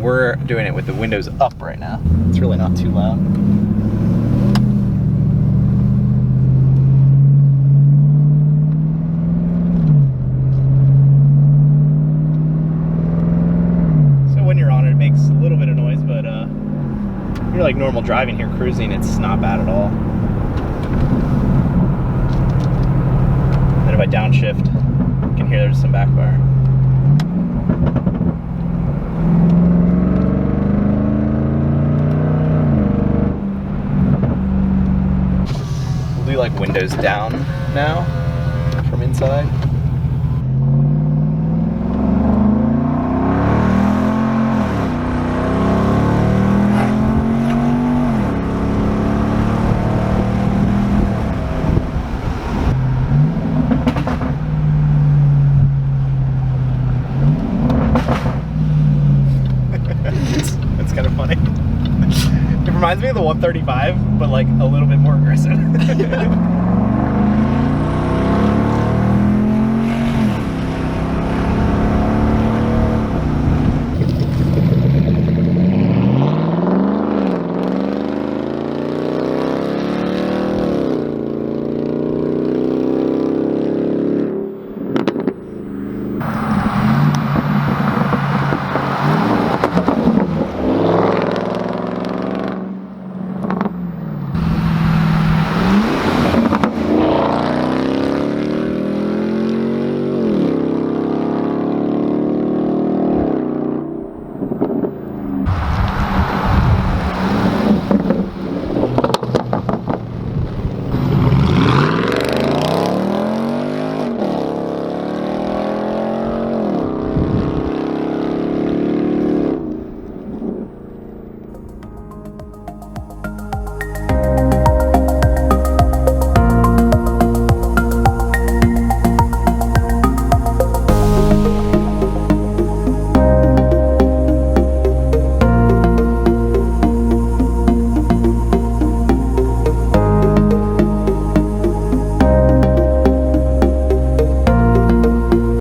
we're doing it with the windows up right now. It's really not too loud. So when you're on it, it makes a little bit of noise, but you're like normal driving here, cruising, it's not bad at all. Then if I downshift, you can hear there's some backfire. We'll do like windows down now from inside. That's kind of funny. It reminds me of the 135, but like a little bit more aggressive.